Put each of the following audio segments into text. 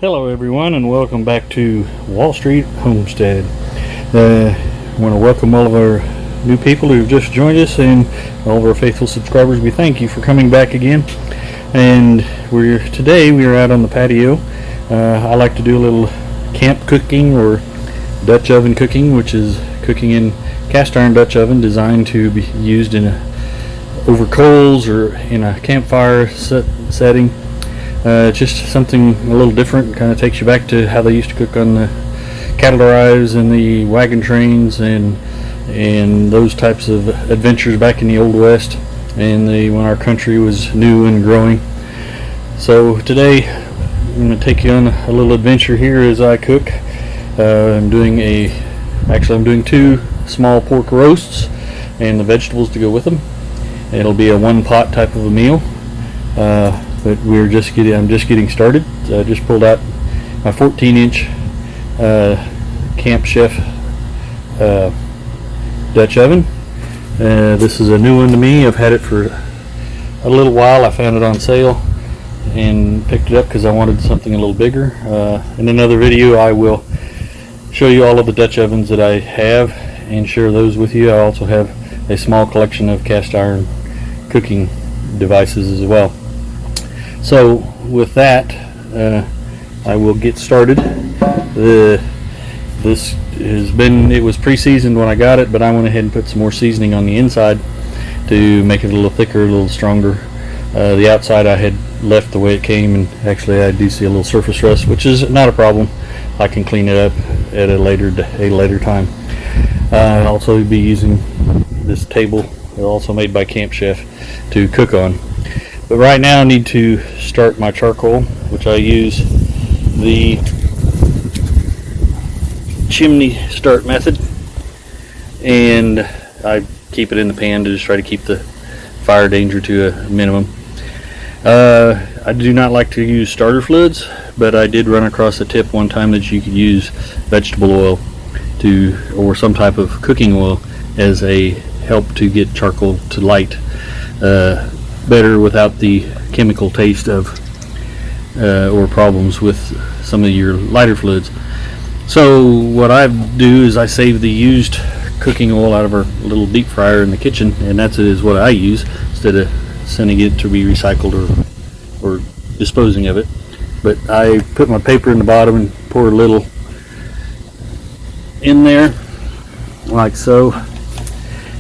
Hello everyone, and welcome back to Wall Street Homestead. I want to welcome all of our new people who've just joined us and all of our faithful subscribers. We thank you for coming back again. And today we are out on the patio. I like to do a little camp cooking or Dutch oven cooking, which is cooking in cast iron Dutch oven designed to be used over coals or in a campfire setting. Just something a little different. Kind of takes you back to how they used to cook on the cattle drives and the wagon trains and those types of adventures back in the Old West and when our country was new and growing. So today I'm going to take you on a little adventure here as I cook. I'm doing two small pork roasts and the vegetables to go with them. It'll be a one pot type of a meal. But I'm just getting started. I just pulled out my 14-inch Camp Chef Dutch oven. This is a new one to me. I've had it for a little while. I found it on sale and picked it up because I wanted something a little bigger. In another video I will show you all of the Dutch ovens that I have and share those with you. I also have a small collection of cast iron cooking devices as well. So with that, I will get started. It was pre-seasoned when I got it, but I went ahead and put some more seasoning on the inside to make it a little thicker, a little stronger. The outside I had left the way it came, and actually I do see a little surface rust, which is not a problem. I can clean it up at a later time. I'll also be using this table, also made by Camp Chef, to cook on. But right now I need to start my charcoal, which I use the chimney start method, and I keep it in the pan to just try to keep the fire danger to a minimum. I do not like to use starter fluids, but I did run across a tip one time that you could use vegetable oil or some type of cooking oil as a help to get charcoal to light better without the chemical taste of or problems with some of your lighter fluids. So what I do is I save the used cooking oil out of our little deep fryer in the kitchen, and that is what I use instead of sending it to be recycled or disposing of it. But I put my paper in the bottom and pour a little in there like so.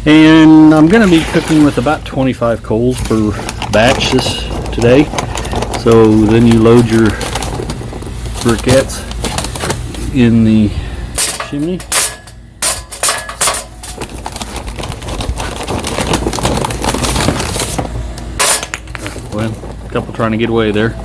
And I'm going to be cooking with about 25 coals per batch today. So then you load your briquettes in the chimney. Well, a couple trying to get away there.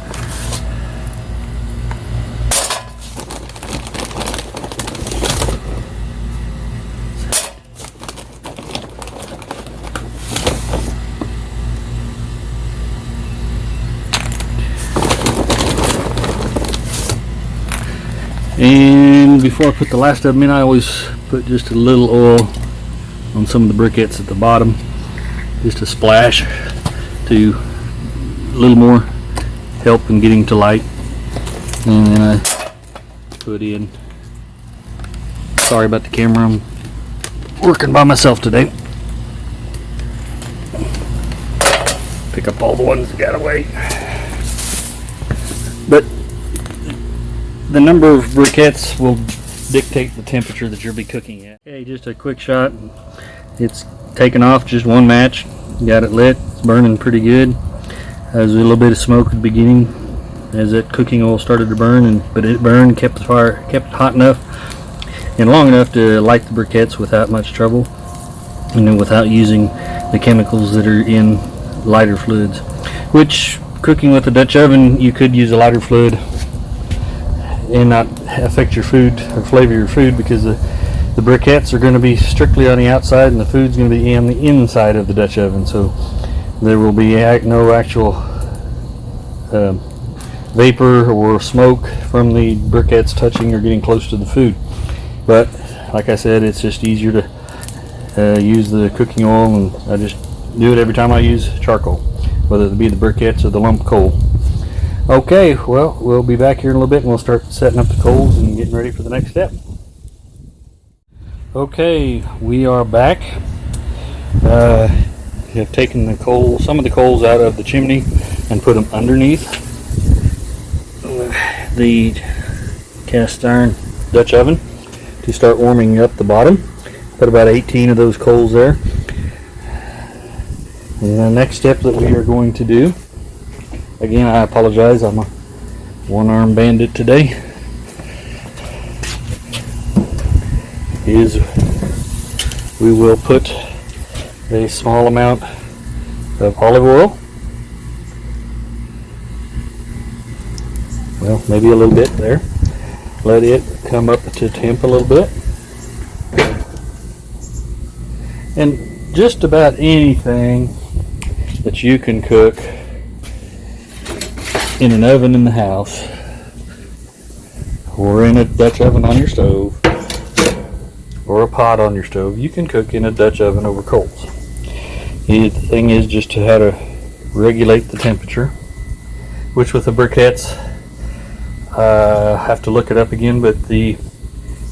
And before I put the last of them in, I always put just a little oil on some of the briquettes at the bottom, just a splash to a little more help in getting to light. And then I put in, sorry about the camera, I'm working by myself today. Pick up all the ones that got away. But the number of briquettes will dictate the temperature that you'll be cooking at. Okay, just a quick shot. It's taken off, just one match. Got it lit. It's burning pretty good. There's a little bit of smoke at the beginning as that cooking oil started to burn, but it burned, kept it hot enough and long enough to light the briquettes without much trouble, and then without using the chemicals that are in lighter fluids. Which, cooking with a Dutch oven, you could use a lighter fluid and not affect your food or flavor your food, because the briquettes are going to be strictly on the outside and the food's going to be on the inside of the Dutch oven, so there will be no actual vapor or smoke from the briquettes touching or getting close to the food. But like I said, it's just easier to use the cooking oil, and I just do it every time I use charcoal, whether it be the briquettes or the lump coal. Okay, well, we'll be back here in a little bit and we'll start setting up the coals and getting ready for the next step. Okay, we are back. Have taken the coal, some of the coals out of the chimney and put them underneath the cast iron Dutch oven to start warming up the bottom. Put about 18 of those coals there. And the next step that we are going to do, again, I apologize, I'm a one-arm bandit today, is we will put a small amount of olive oil, well, maybe a little bit there, let it come up to temp a little bit, and just about anything that you can cook in an oven in the house or in a Dutch oven on your stove or a pot on your stove, you can cook in a Dutch oven over coals. The thing is just to how to regulate the temperature, which with the briquettes, I have to look it up again, but the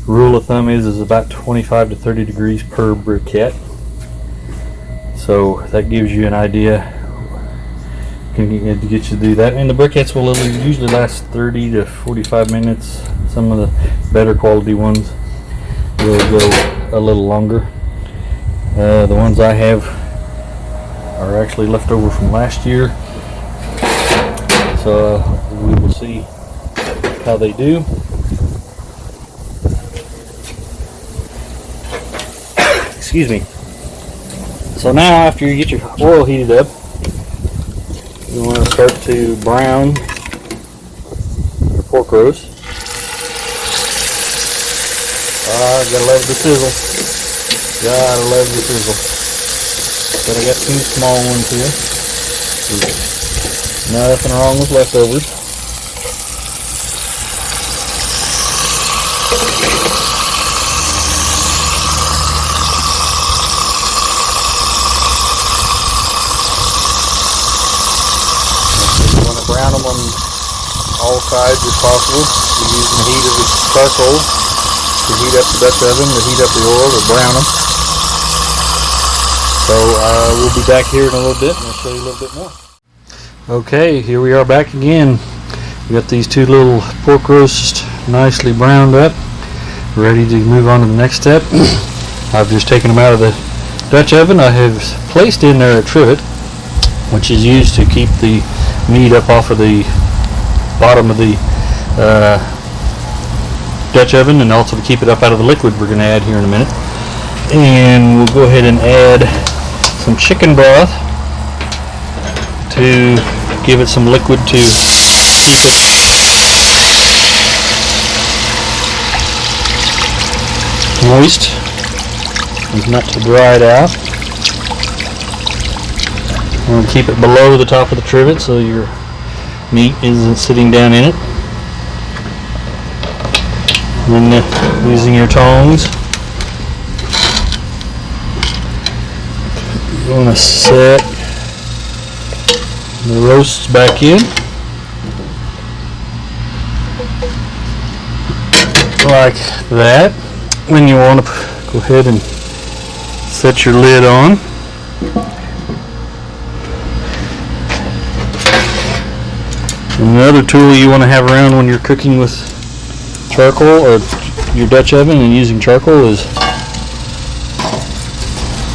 rule of thumb is about 25 to 30 degrees per briquette. So that gives you an idea, can get you to do that. And the briquettes will usually last 30 to 45 minutes. Some of the better quality ones will go a little longer. The ones I have are actually left over from last year, so we will see how they do. Excuse me. So now, after you get your oil heated up, you want to start to brown your pork roast. Gotta love the sizzle. Gotta love the sizzle. So we got two small ones here. Nothing wrong with leftovers. You want to brown them on all sides if possible. You're using either charcoal to heat up the Dutch oven, to heat up your oil, or brown them. So we'll be back here in a little bit and I'll show you a little bit more. Okay, here we are back again. We got these two little pork roasts nicely browned up, ready to move on to the next step. I've just taken them out of the Dutch oven. I have placed in there a trivet, which is used to keep the meat up off of the bottom of the Dutch oven, and also to keep it up out of the liquid we're going to add here in a minute. And we'll go ahead and add some chicken broth to give it some liquid to keep it moist and not to dry it out. I'm going to keep it below the top of the trivet so your meat isn't sitting down in it. And then using your tongs, you want to set the roasts back in like that. Then you want to go ahead and set your lid on. Another tool you want to have around when you're cooking with charcoal or your Dutch oven and using charcoal is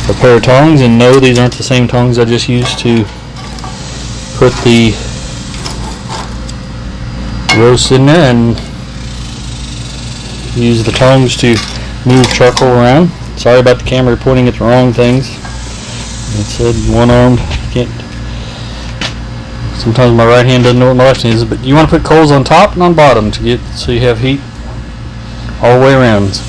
a pair of tongs. And no, these aren't the same tongs I just used to put the roast in there, and use the tongs to move charcoal around. Sorry about the camera pointing at the wrong things. It said one-armed. Can't. Sometimes my right hand doesn't know what my left hand is. But you want to put coals on top and on bottom to get so you have heat all the way around.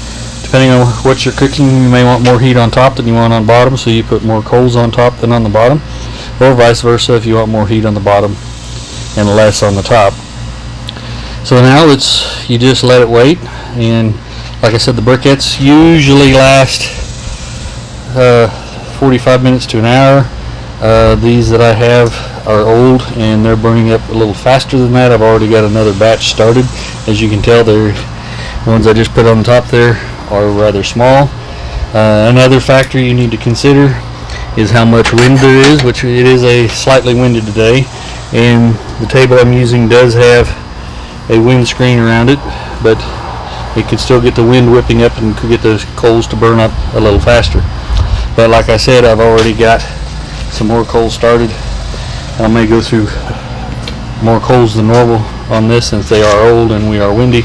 Depending on what you're cooking, you may want more heat on top than you want on bottom, so you put more coals on top than on the bottom, or vice versa if you want more heat on the bottom and less on the top. So now you just let it wait, and like I said, the briquettes usually last 45 minutes to an hour. These that I have, are old and they're burning up a little faster than that. I've already got another batch started. As you can tell, the ones I just put on the top there are rather small. Another factor you need to consider is how much wind there is, which it is a slightly windy today, and the table I'm using does have a wind screen around it, but it could still get the wind whipping up and could get those coals to burn up a little faster. But like I said, I've already got some more coals started. I may go through more coals than normal on this since they are old and we are windy,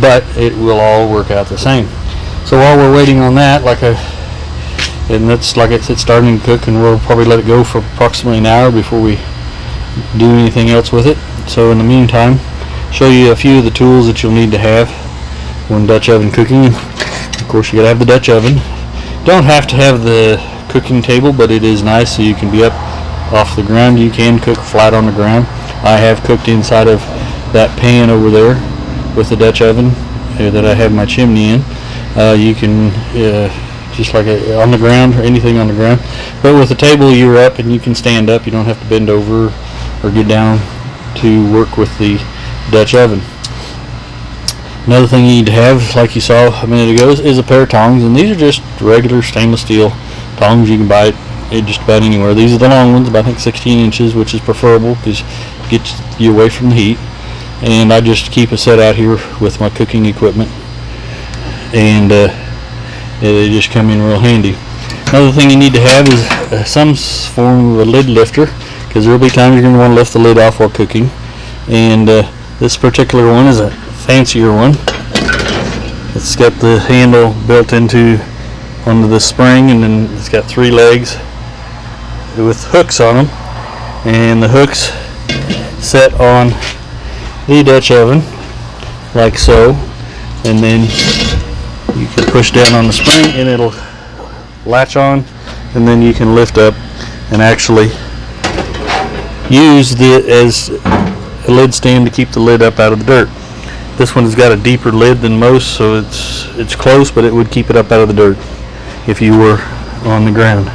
but it will all work out the same. So while we're waiting on that, it's starting to cook, and we'll probably let it go for approximately an hour before we do anything else with it. So in the meantime, show you a few of the tools that you'll need to have when Dutch oven cooking. Of course, you gotta have the Dutch oven. Don't have to have the cooking table, but it is nice so you can be up off the ground. You can cook flat on the ground. I have cooked inside of that pan over there with the Dutch oven that I have my chimney in. You can just like on the ground or anything on the ground, but with the table you're up and you can stand up. You don't have to bend over or get down to work with the Dutch oven. Another thing you need to have, like you saw a minute ago, is a pair of tongs, and these are just regular stainless steel tongs. You can buy it just about anywhere. These are the long ones, about I think 16 inches, which is preferable because it gets you away from the heat. And I just keep a set out here with my cooking equipment, and they just come in real handy. Another thing you need to have is some form of a lid lifter, because there will be times you're going to want to lift the lid off while cooking. And this particular one is a fancier one. It's got the handle built onto the spring, and then it's got 3 legs with hooks on them, and the hooks set on the Dutch oven like so, and then you can push down on the spring and it'll latch on, and then you can lift up and actually use it as a lid stand to keep the lid up out of the dirt. This one has got a deeper lid than most, so it's close, but it would keep it up out of the dirt if you were on the ground.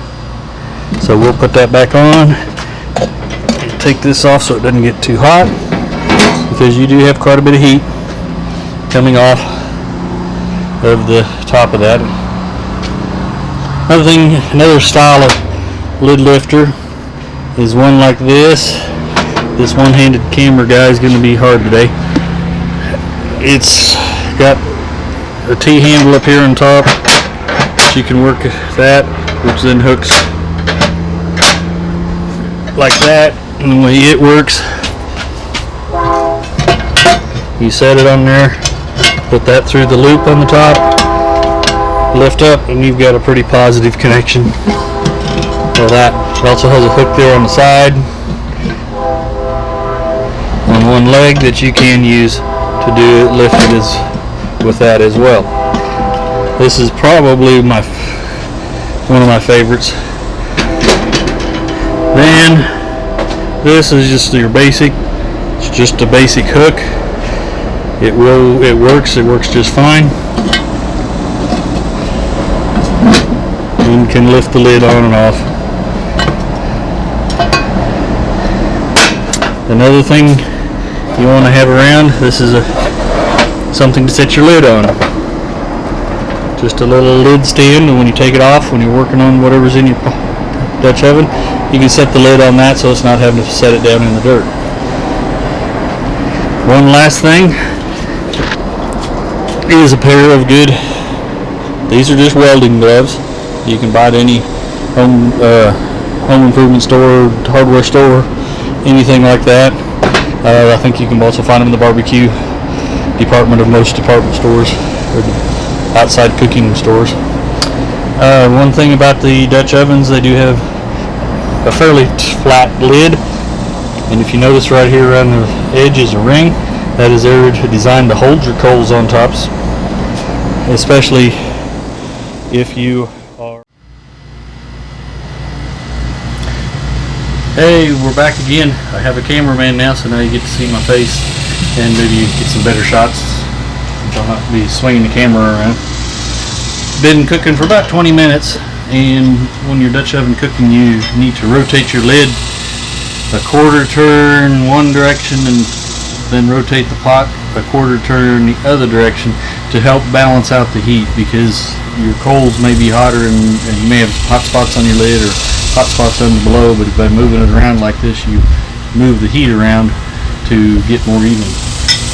So we'll put that back on, take this off so it doesn't get too hot, because you do have quite a bit of heat coming off of the top of that. Another style of lid lifter is one like this. This one-handed camera guy is going to be hard today. It's got a T-handle up here on top. You can work that, which then hooks like that, and the way it works, you set it on there, put that through the loop on the top, lift up, and you've got a pretty positive connection. Well, that it also has a hook there on the side on one leg that you can use to lift it with that as well. This is probably one of my favorites. Then this is just your basic. It's just a basic hook. It works just fine. You can lift the lid on and off. Another thing you want to have around, this is something to set your lid on. Just a little lid stand, and when you take it off, when you're working on whatever's in your Dutch oven, you can set the lid on that so it's not having to set it down in the dirt. One last thing is a pair of good, these are just welding gloves. You can buy at any home improvement store, hardware store, anything like that. I think you can also find them in the barbecue department of most department stores or outside cooking stores. One thing about the Dutch ovens, they do have a fairly flat lid, and if you notice right here around the edge is a ring. That is there designed to hold your coals on tops, especially if you are... Hey, we're back again. I have a cameraman now, so now you get to see my face and maybe you get some better shots. I'll have to be swinging the camera around. Been cooking for about 20 minutes, and when you're Dutch oven cooking, you need to rotate your lid a quarter turn one direction and then rotate the pot a quarter turn the other direction to help balance out the heat, because your coals may be hotter and you may have hot spots on your lid or hot spots under below, but by moving it around like this you move the heat around to get more even.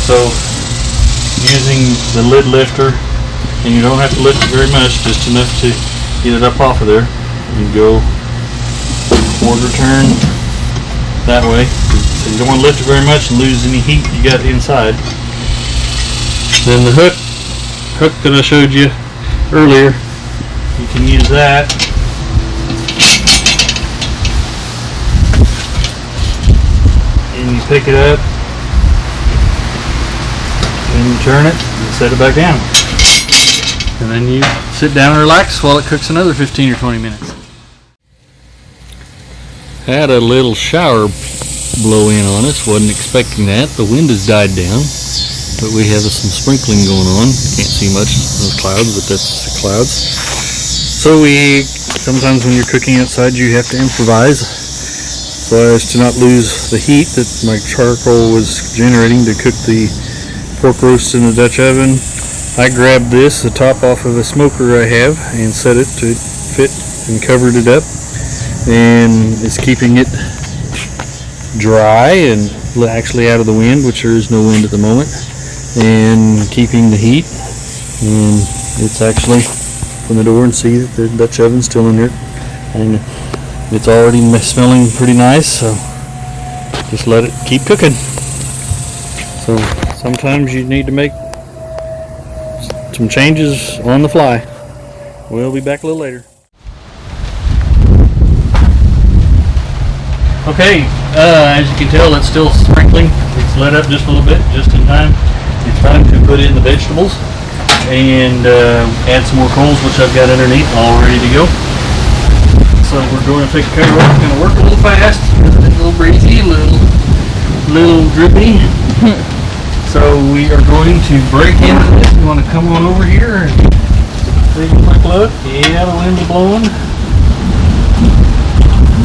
So using the lid lifter, and you don't have to lift it very much, just enough to get it up off of there, you go quarter turn that way. So you don't want to lift it very much and lose any heat you got inside. Then the hook that I showed you earlier, you can use that. And you pick it up and you turn it and set it back down. And then you sit down and relax while it cooks another 15 or 20 minutes. Had a little shower blow in on us, wasn't expecting that. The wind has died down, but we have some sprinkling going on. Can't see much of the clouds, but that's the clouds. So sometimes when you're cooking outside you have to improvise so as to not lose the heat that my charcoal was generating to cook the pork roast in the Dutch oven. I grabbed the top off of a smoker I have, and set it to fit and covered it up, and it's keeping it dry and actually out of the wind, which there is no wind at the moment, and keeping the heat. And it's actually from the door and see that the Dutch oven's still in there, and it's already smelling pretty nice, so just let it keep cooking. So sometimes you need to make some changes on the fly. We'll be back a little later. Okay, as you can tell, it's still sprinkling. It's let up just a little bit, just in time. It's time to put in the vegetables and add some more coals, which I've got underneath all ready to go. So we're going to take a cover off. It's going to work a little fast, a little breezy, a little drippy. So we are going to break into this. You want to come on over here and take a quick look. Yeah, the wind's blowing.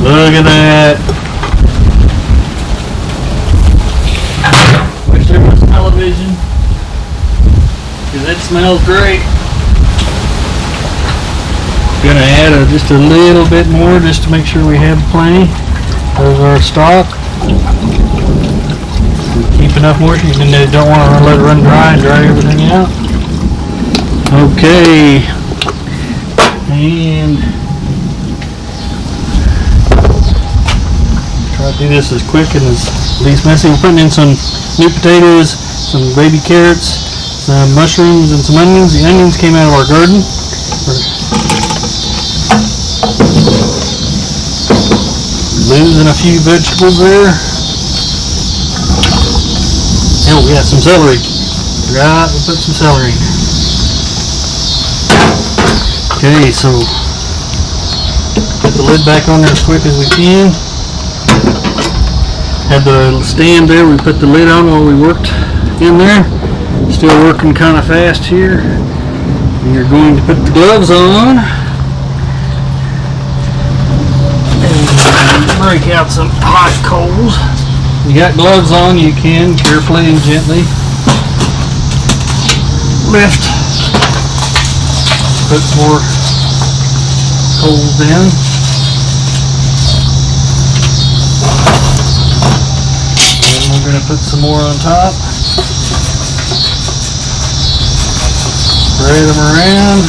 Look at that. Wish there was television, because it smells great. Gonna add just a little bit more just to make sure we have plenty of our stock. Keep enough moisture. You don't want to let it run dry and dry everything out. Okay, and try to do this as quick and as least messy. We're putting in some new potatoes, some baby carrots, some mushrooms, and some onions. The onions came out of our garden. Losing a few vegetables there. Oh, we got some celery. Right, we'll put some celery. Okay, so put the lid back on there as quick as we can. Had the stand there, we put the lid on while we worked in there. Still working kind of fast here. And you're going to put the gloves on. And break out some hot coals. You got gloves on, you can carefully and gently lift, put more coals in. And we're going to put some more on top. Spread them around.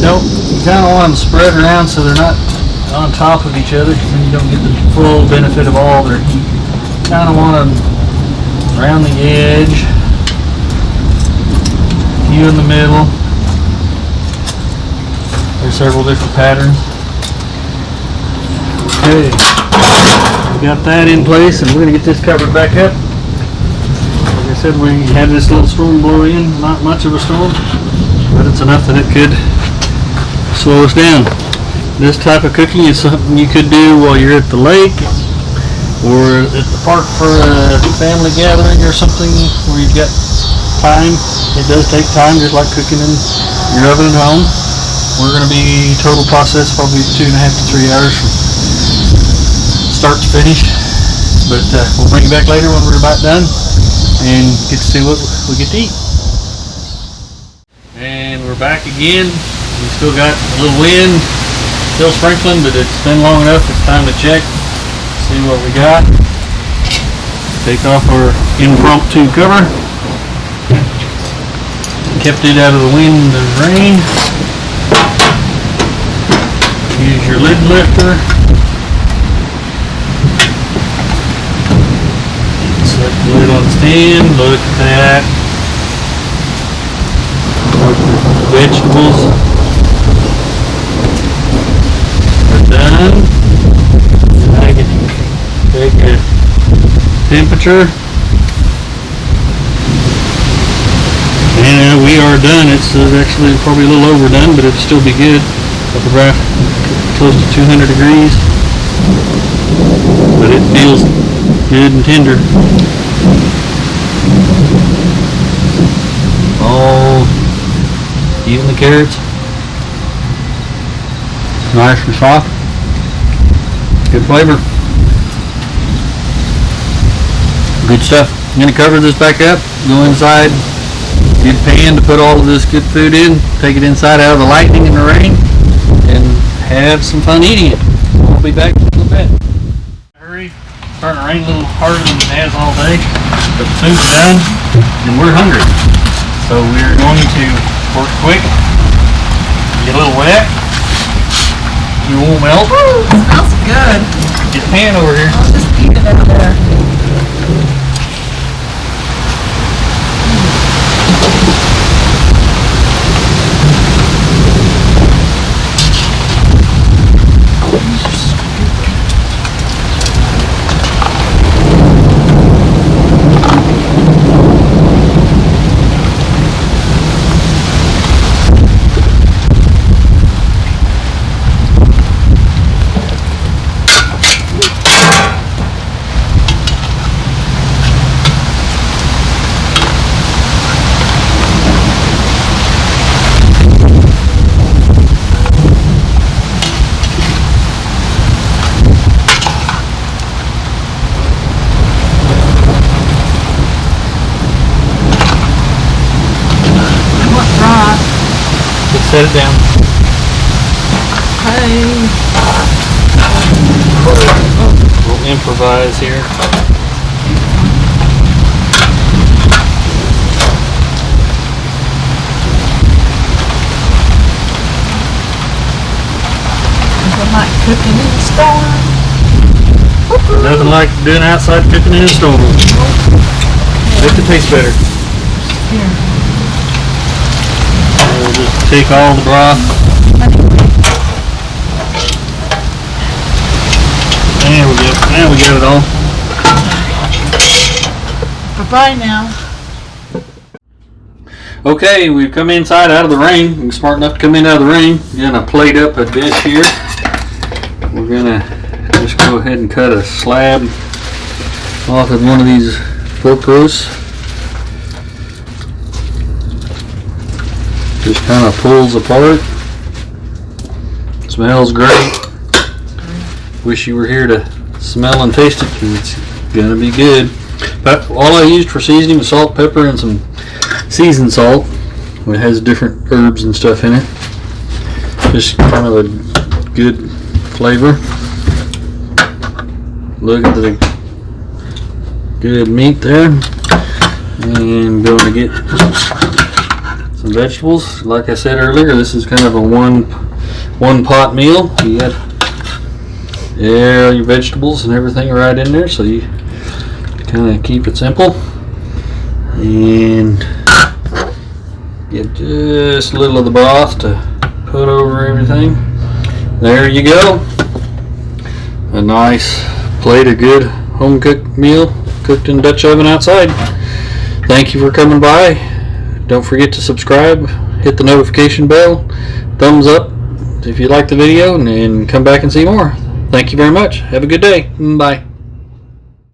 Nope, you kind of want them spread around so they're not on top of each other, because then you don't get the full benefit of all their heat. Kind of want them around the edge, a few in the middle. There's several different patterns. Okay, we got that in place, and we're going to get this covered back up. Like I said, we had this little storm blow in, not much of a storm, but it's enough that it could slow us down. This type of cooking is something you could do while you're at the lake or at the park for a family gathering or something where you've got time. It does take time, just like cooking in your oven at home. We're going to be total process probably 2.5 to 3 hours from start to finish. But we'll bring you back later when we're about done and get to see what we get to eat. And we're back again. We still got a little wind, still sprinkling, but it's been long enough. It's time to check, see what we got. Take off our impromptu cover. Kept it out of the wind and the rain. Use your lid lifter. Set the lid on the stand. Look at that. Vegetables are done. I can take a temperature. And we are done. It's actually probably a little overdone, but it'll still be good. Up about close to 200 degrees. But it feels good and tender. Oh, even the carrots. Nice and soft. Good flavor. Good stuff. I'm going to cover this back up, go inside, get a pan to put all of this good food in, take it inside out of the lightning and the rain, and have some fun eating it. I'll be back in a little bit. Hurry. Starting to rain a little harder than it has all day, but the food's done and we're hungry. So we're going to work quick, get a little wet. You won't melt. Ooh, smells good. Get the pan over here. I'll just eat it out there. Set it down. Hey. We'll improvise here. Nothing like cooking in the storm. Nothing like doing outside cooking in a storm. Makes it taste better. Here. We'll just take all the broth. There we go. Now we got it all. Bye-bye now. Okay, we've come inside out of the rain. We're smart enough to come in out of the rain. We're gonna plate up a dish here. We're gonna just go ahead and cut a slab off of one of these pork roasts. Just kind of pulls apart. Smells great. Wish you were here to smell and taste it because it's gonna be good. But all I used for seasoning was salt, pepper, and some seasoned salt. It has different herbs and stuff in it. Just kind of a good flavor. Look at the good meat there. And going to get some vegetables. Like I said earlier, this is kind of a one pot meal. You got all your vegetables and everything right in there, so you kind of keep it simple and get just a little of the broth to put over everything. There you go, a nice plate of good home cooked meal cooked in Dutch oven outside. Thank you for coming by. Don't forget to subscribe, hit the notification bell, thumbs up if you like the video, and come back and see more. Thank you very much. Have a good day. Bye.